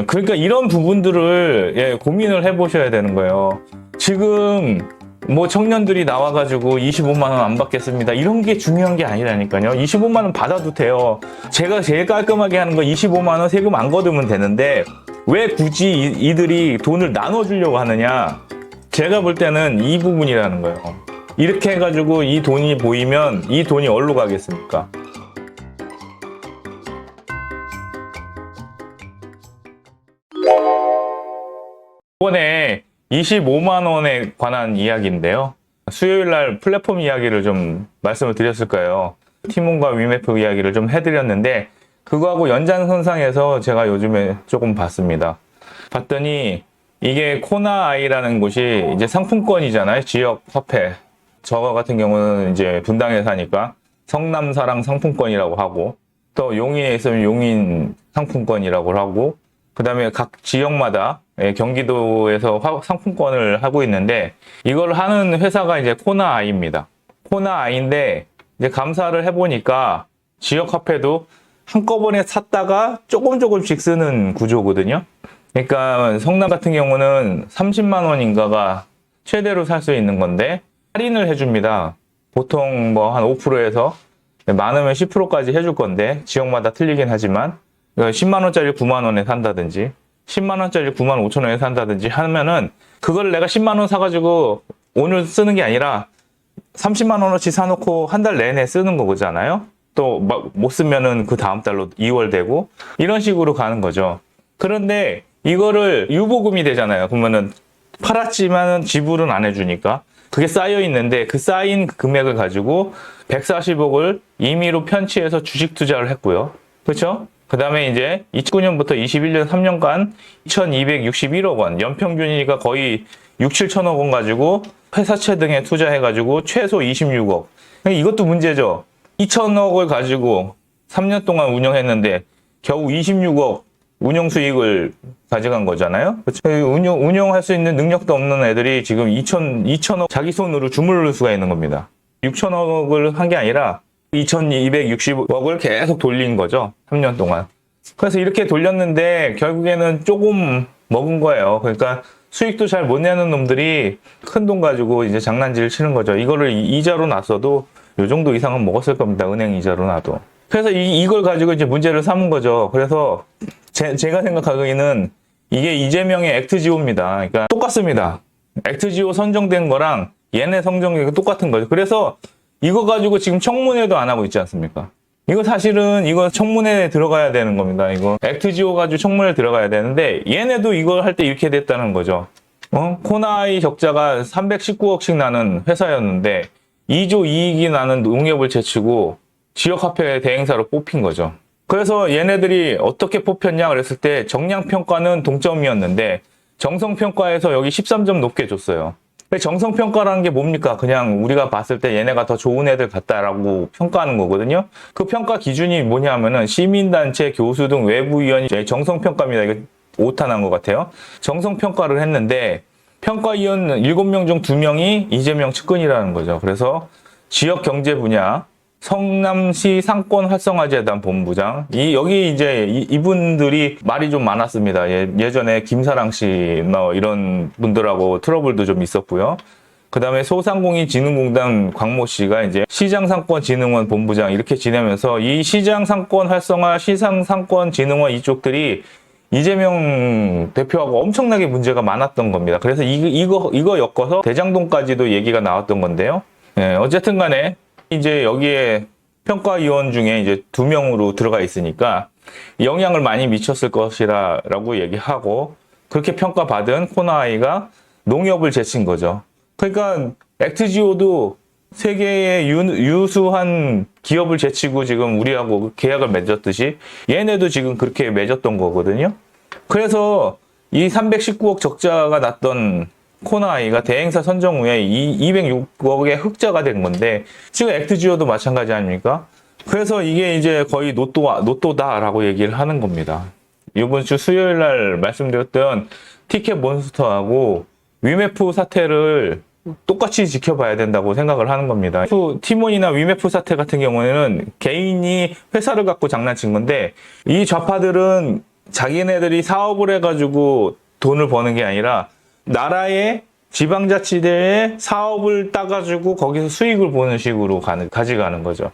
그러니까 이런 부분들을 고민을 해보셔야 되는 거예요. 지금 뭐 청년들이 나와가지고 25만 원 안 받겠습니다. 이런 게 중요한 게 아니라니까요. 25만 원 받아도 돼요. 제가 제일 깔끔하게 하는 거 25만 원 세금 안 걷으면 되는데 왜 굳이 이들이 돈을 나눠주려고 하느냐? 제가 볼 때는 이 부분이라는 거예요. 이렇게 해가지고 이 돈이 보이면 이 돈이 어디로 가겠습니까? 이번에 25만 원에 관한 이야기인데요. 수요일 날 플랫폼 이야기를 좀 말씀을 드렸을 거예요. 티몬과 위메프 이야기를 좀 해드렸는데 그거하고 연장선상에서 제가 요즘에 조금 봤습니다. 봤더니 이게 코나아이라는 곳이 이제 상품권이잖아요. 지역 화폐. 저거 같은 경우는 이제 분당에 사니까 성남사랑 상품권이라고 하고 또 용인에 있으면 용인 상품권이라고 하고 그 다음에 각 지역마다 경기도에서 상품권을 하고 있는데 이걸 하는 회사가 이제 코나아이입니다. 코나아이인데 이제 감사를 해보니까 지역 화폐도 한꺼번에 샀다가 조금씩 쓰는 구조거든요. 그러니까 성남 같은 경우는 30만 원인가가 최대로 살 수 있는 건데 할인을 해줍니다. 보통 뭐 한 5%에서 많으면 10%까지 해줄 건데 지역마다 틀리긴 하지만 10만 원짜리 9만 원에 산다든지 10만 원짜리 9만 5천 원에 산다든지 하면은 그걸 내가 10만 원 사가지고 오늘 쓰는 게 아니라 30만 원어치 사놓고 한 달 내내 쓰는 거잖아요. 또 못 쓰면은 그 다음 달로 2월 되고 이런 식으로 가는 거죠. 그런데 이거를 유보금이 되잖아요. 그러면은 팔았지만은 지불은 안 해주니까 그게 쌓여 있는데 그 쌓인 금액을 가지고 140억을 임의로 편취해서 주식 투자를 했고요. 그렇죠? 그 다음에 이제 2009년부터 21년 3년간 2261억 원, 연평균이니까 거의 6, 7천억 원 가지고 회사채 등에 투자해가지고 최소 26억. 이것도 문제죠. 2천억을 가지고 3년 동안 운영했는데 겨우 26억 운영 수익을 가져간 거잖아요. 운영할 수 있는 능력도 없는 애들이 지금 2천억 자기 손으로 주물를 수가 있는 겁니다. 6천억을 한 게 아니라 2260억을 계속 돌린 거죠. 3년 동안. 그래서 이렇게 돌렸는데 결국에는 조금 먹은 거예요. 그러니까 수익도 잘 못 내는 놈들이 큰 돈 가지고 이제 장난질을 치는 거죠. 이거를 이자로 놨어도 요 정도 이상은 먹었을 겁니다. 은행 이자로 놔도. 그래서 이걸 가지고 이제 문제를 삼은 거죠. 그래서 제가 생각하기에는 이게 이재명의 액트지오입니다. 그러니까 똑같습니다. 액트지오 선정된 거랑 얘네 선정이 똑같은 거죠. 그래서 이거 가지고 지금 청문회도 안 하고 있지 않습니까? 이거 사실은 이거 청문회에 들어가야 되는 겁니다. 이거 액트지오 가지고 청문회에 들어가야 되는데 얘네도 이걸 할 때 이렇게 됐다는 거죠. 코나아이 적자가 319억씩 나는 회사였는데 2조 이익이 나는 농협을 제치고 지역화폐 대행사로 뽑힌 거죠. 그래서 얘네들이 어떻게 뽑혔냐 그랬을 때 정량평가는 동점이었는데 정성평가에서 여기 13점 높게 줬어요. 정성평가라는 게 뭡니까? 그냥 우리가 봤을 때 얘네가 더 좋은 애들 같다라고 평가하는 거거든요. 그 평가 기준이 뭐냐면은 시민단체, 교수 등 외부위원이 정성평가입니다. 이거 오탄한 것 같아요. 정성평가를 했는데 평가위원 7명 중 2명이 이재명 측근이라는 거죠. 그래서 지역경제 분야 성남시 상권 활성화재단 본부장 여기 이제 이분들이 말이 좀 많았습니다. 예전에 김사랑 씨 이런 분들하고 트러블도 좀 있었고요. 그 다음에 소상공인진흥공단 광모 씨가 이제 시장상권진흥원 본부장 이렇게 지내면서 이 시장상권 활성화, 시장상권진흥원 이쪽들이 이재명 대표하고 엄청나게 문제가 많았던 겁니다. 그래서 이거 엮어서 대장동까지도 얘기가 나왔던 건데요. 어쨌든 간에 이제 여기에 평가위원 중에 이제 2명으로 들어가 있으니까 영향을 많이 미쳤을 것이라고 얘기하고 그렇게 평가받은 코나아이가 농협을 제친 거죠. 그러니까 액트지오도 세계의 유수한 기업을 제치고 지금 우리하고 계약을 맺었듯이 얘네도 지금 그렇게 맺었던 거거든요. 그래서 이 319억 적자가 났던 코나아이가 대행사 선정 후에 206억의 흑자가 된 건데 지금 액트지오도 마찬가지 아닙니까? 그래서 이게 이제 거의 노또다라고 얘기를 하는 겁니다. 이번 주 수요일 날 말씀드렸던 티켓 몬스터하고 위메프 사태를 똑같이 지켜봐야 된다고 생각을 하는 겁니다. 티몬이나 위메프 사태 같은 경우에는 개인이 회사를 갖고 장난친 건데 이 좌파들은 자기네들이 사업을 해가지고 돈을 버는 게 아니라 나라의 지방자치대의 사업을 따가지고 거기서 수익을 보는 식으로 가져가는 거죠.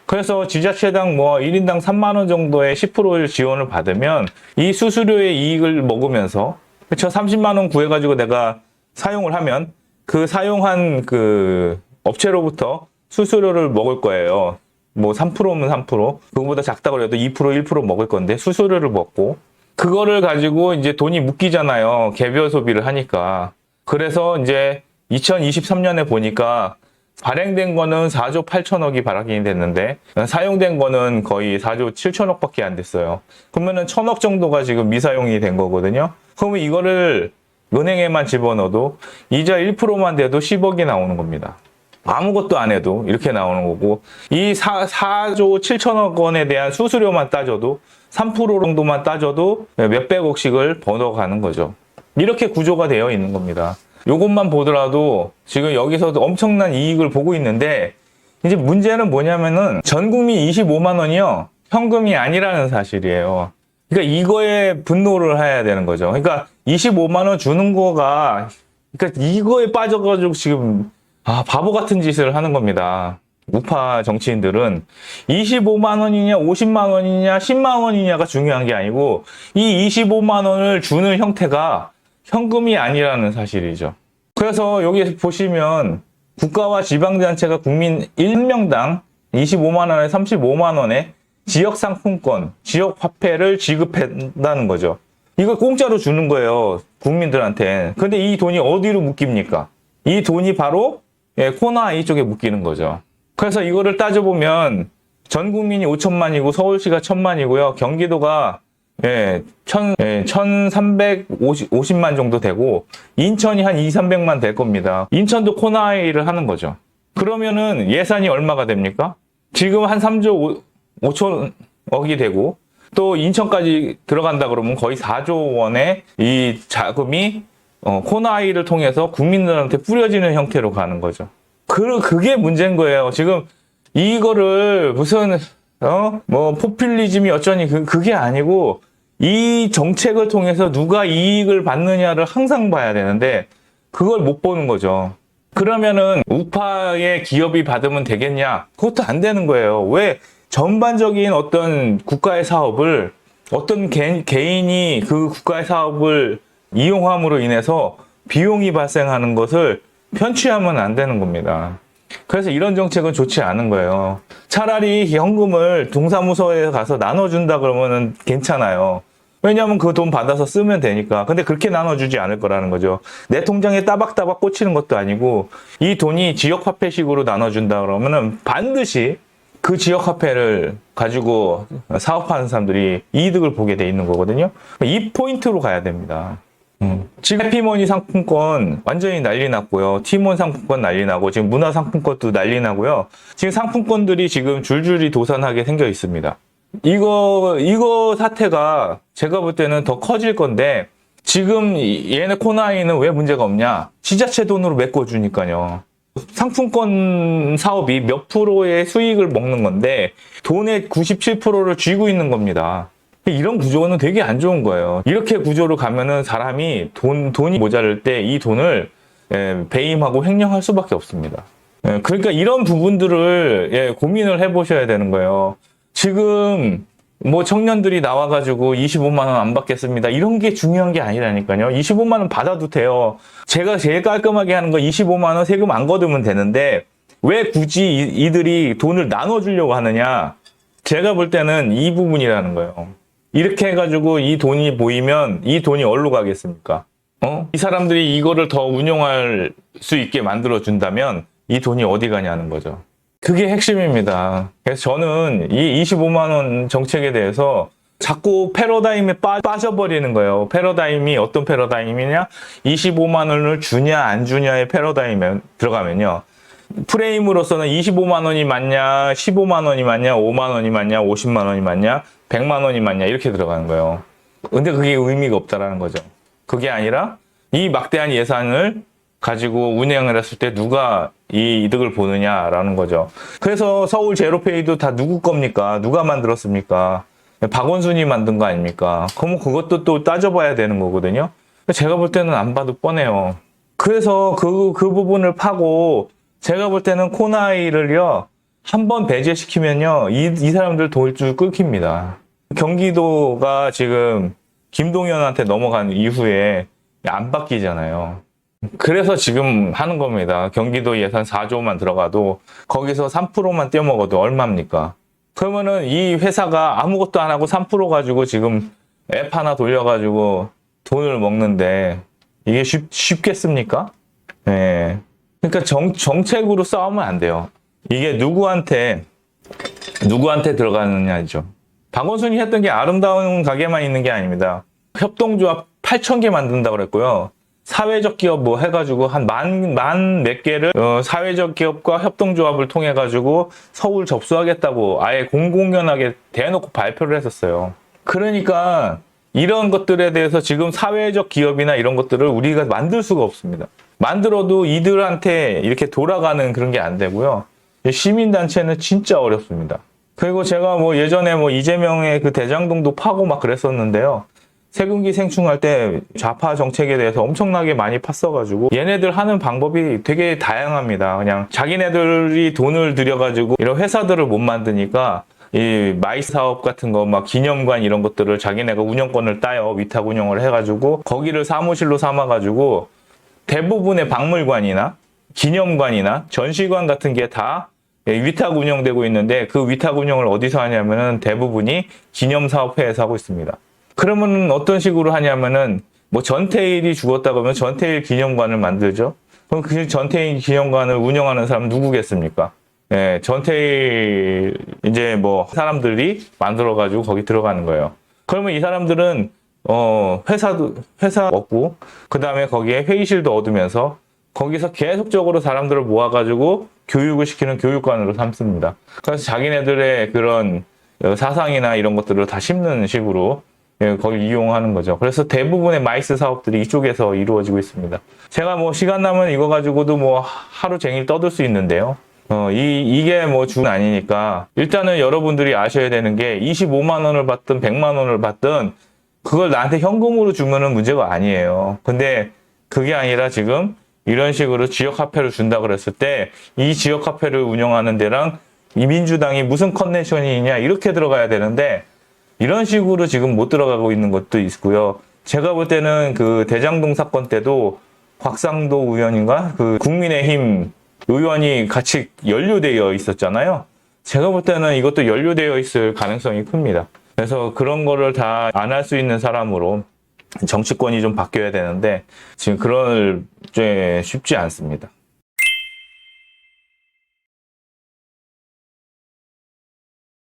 그래서 지자체당 뭐 1인당 3만 원 정도의 10% 지원을 받으면 이 수수료의 이익을 먹으면서 그쵸 30만 원 구해가지고 내가 사용을 하면 그 사용한 그 업체로부터 수수료를 먹을 거예요. 뭐 3%면 3%, 그거보다 작다고 해도 2%, 1% 먹을 건데 수수료를 먹고 그거를 가지고 이제 돈이 묶이잖아요. 개별 소비를 하니까. 그래서 이제 2023년에 보니까 발행된 거는 4조 8천억이 발행이 됐는데 사용된 거는 거의 4조 7천억밖에 안 됐어요. 그러면은 1,000억 정도가 지금 미사용이 된 거거든요. 그러면 이거를 은행에만 집어넣어도 이자 1%만 돼도 10억이 나오는 겁니다. 아무것도 안 해도 이렇게 나오는 거고 이 4조 7천억 원에 대한 수수료만 따져도 3% 정도만 따져도 몇백억씩을 벌어가는 거죠. 이렇게 구조가 되어 있는 겁니다. 요것만 보더라도 지금 여기서도 엄청난 이익을 보고 있는데 이제 문제는 뭐냐면은 전 국민 25만 원이요. 현금이 아니라는 사실이에요. 그러니까 이거에 분노를 해야 되는 거죠. 그러니까 25만 원 주는 거가 그러니까 이거에 빠져가지고 지금 바보 같은 짓을 하는 겁니다. 우파 정치인들은 25만 원이냐 50만 원이냐 10만 원이냐가 중요한 게 아니고 이 25만 원을 주는 형태가 현금이 아니라는 사실이죠. 그래서 여기 보시면 국가와 지방자치가 국민 1명당 25만 원에 35만 원의 지역상품권, 지역화폐를 지급한다는 거죠. 이걸 공짜로 주는 거예요. 국민들한테. 근데 이 돈이 어디로 묶입니까? 이 돈이 바로 코나 이쪽에 묶이는 거죠. 그래서 이거를 따져보면 전 국민이 5천만이고 서울시가 1,000만이고요. 경기도가 1,350만 정도 되고 인천이 한 2, 300만 될 겁니다. 인천도 코나이를 하는 거죠. 그러면은 예산이 얼마가 됩니까? 지금 한 3조 5천억이 되고 또 인천까지 들어간다 그러면 거의 4조 원의 이 자금이 코나이를 통해서 국민들한테 뿌려지는 형태로 가는 거죠. 그게 문제인 거예요. 지금 이거를 무슨 뭐 포퓰리즘이 어쩌니 그게 아니고 이 정책을 통해서 누가 이익을 받느냐를 항상 봐야 되는데 그걸 못 보는 거죠. 그러면은 우파의 기업이 받으면 되겠냐? 그것도 안 되는 거예요. 왜? 전반적인 어떤 국가의 사업을 어떤 개인이 그 국가의 사업을 이용함으로 인해서 비용이 발생하는 것을 편취하면 안 되는 겁니다. 그래서 이런 정책은 좋지 않은 거예요. 차라리 현금을 동사무소에 가서 나눠준다 그러면은 괜찮아요. 왜냐하면 그 돈 받아서 쓰면 되니까. 근데 그렇게 나눠주지 않을 거라는 거죠. 내 통장에 따박따박 꽂히는 것도 아니고 이 돈이 지역화폐식으로 나눠준다 그러면은 반드시 그 지역화폐를 가지고 사업하는 사람들이 이득을 보게 돼 있는 거거든요. 이 포인트로 가야 됩니다. 지금 해피머니 상품권 완전히 난리 났고요. 티몬 상품권 난리 나고 지금 문화상품권도 난리 나고요. 지금 상품권들이 지금 줄줄이 도산하게 생겨 있습니다. 이거 사태가 제가 볼 때는 더 커질 건데 지금 얘네 코나이는 왜 문제가 없냐? 지자체 돈으로 메꿔주니까요. 상품권 사업이 몇 프로의 수익을 먹는 건데 돈의 97%를 쥐고 있는 겁니다. 이런 구조는 되게 안 좋은 거예요. 이렇게 구조로 가면은 사람이 돈이 모자랄 때 이 돈을 배임하고 횡령할 수밖에 없습니다. 그러니까 이런 부분들을 고민을 해보셔야 되는 거예요. 지금 뭐 청년들이 나와가지고 25만 원 안 받겠습니다. 이런 게 중요한 게 아니라니까요. 25만 원 받아도 돼요. 제가 제일 깔끔하게 하는 거 25만 원 세금 안 걷으면 되는데 왜 굳이 이들이 돈을 나눠주려고 하느냐? 제가 볼 때는 이 부분이라는 거예요. 이렇게 해가지고 이 돈이 보이면 이 돈이 어디로 가겠습니까? 이 사람들이 이거를 더 운용할 수 있게 만들어준다면 이 돈이 어디 가냐는 거죠. 그게 핵심입니다. 그래서 저는 이 25만 원 정책에 대해서 자꾸 패러다임에 빠져버리는 거예요. 패러다임이 어떤 패러다임이냐? 25만 원을 주냐 안 주냐의 패러다임에 들어가면요. 프레임으로서는 25만 원이 맞냐, 15만 원이 맞냐, 5만 원이 맞냐, 50만 원이 맞냐, 100만 원이 맞냐 이렇게 들어가는 거예요. 근데 그게 의미가 없다라는 거죠. 그게 아니라 이 막대한 예산을 가지고 운영을 했을 때 누가 이 이득을 보느냐라는 거죠. 그래서 서울 제로페이도 다 누구 겁니까? 누가 만들었습니까? 박원순이 만든 거 아닙니까? 그럼 그것도 또 따져봐야 되는 거거든요. 제가 볼 때는 안 봐도 뻔해요. 그래서 그 부분을 파고 제가 볼 때는 코나이를요, 한번 배제시키면요, 이 사람들 돌줄 끊깁니다. 경기도가 지금 김동연한테 넘어간 이후에 안 바뀌잖아요. 그래서 지금 하는 겁니다. 경기도 예산 4조만 들어가도 거기서 3%만 떼먹어도 얼마입니까? 그러면은 이 회사가 아무것도 안 하고 3% 가지고 지금 앱 하나 돌려가지고 돈을 먹는데 이게 쉽겠습니까? 예. 그러니까 정책으로 싸우면 안 돼요. 이게 누구한테 들어가느냐죠. 박원순이 했던 게 아름다운 가게만 있는 게 아닙니다. 협동조합 8,000개 만든다고 그랬고요. 사회적 기업 뭐 해가지고 한 만 몇 개를 사회적 기업과 협동조합을 통해 가지고 서울 접수하겠다고 아예 공공연하게 대놓고 발표를 했었어요. 그러니까 이런 것들에 대해서 지금 사회적 기업이나 이런 것들을 우리가 만들 수가 없습니다. 만들어도 이들한테 이렇게 돌아가는 그런 게 안 되고요. 시민단체는 진짜 어렵습니다. 그리고 제가 뭐 예전에 뭐 이재명의 그 대장동도 파고 막 그랬었는데요. 세금기 생충할 때 좌파 정책에 대해서 엄청나게 많이 팠어가지고 얘네들 하는 방법이 되게 다양합니다. 그냥 자기네들이 돈을 들여가지고 이런 회사들을 못 만드니까 이 마이 사업 같은 거 막 기념관 이런 것들을 자기네가 운영권을 따요. 위탁 운영을 해가지고 거기를 사무실로 삼아가지고 대부분의 박물관이나 기념관이나 전시관 같은 게 다 위탁 운영되고 있는데 그 위탁 운영을 어디서 하냐면은 대부분이 기념사업회에서 하고 있습니다. 그러면 어떤 식으로 하냐면은 뭐 전태일이 죽었다 그러면 전태일 기념관을 만들죠. 그럼 그 전태일 기념관을 운영하는 사람은 누구겠습니까? 예, 전태일 이제 뭐 사람들이 만들어가지고 거기 들어가는 거예요. 그러면 이 사람들은 회사 얻고 그 다음에 거기에 회의실도 얻으면서 거기서 계속적으로 사람들을 모아가지고 교육을 시키는 교육관으로 삼습니다. 그래서 자기네들의 그런 사상이나 이런 것들을 다 심는 식으로 거기 이용하는 거죠. 그래서 대부분의 마이스 사업들이 이쪽에서 이루어지고 있습니다. 제가 뭐 시간 나면 이거 가지고도 뭐 하루 종일 떠들 수 있는데요. 이게 뭐 주는 아니니까 일단은 여러분들이 아셔야 되는 게 25만 원을 받든 100만 원을 받든 그걸 나한테 현금으로 주면은 문제가 아니에요. 근데 그게 아니라 지금 이런 식으로 지역화폐를 준다 그랬을 때 이 지역화폐를 운영하는 데랑 이 민주당이 무슨 커넥션이 있냐 이렇게 들어가야 되는데 이런 식으로 지금 못 들어가고 있는 것도 있고요. 제가 볼 때는 그 대장동 사건 때도 곽상도 의원인가 그 국민의힘 의원이 같이 연루되어 있었잖아요. 제가 볼 때는 이것도 연루되어 있을 가능성이 큽니다. 그래서 그런 거를 다 안 할 수 있는 사람으로 정치권이 좀 바뀌어야 되는데 지금 그럴 게 쉽지 않습니다.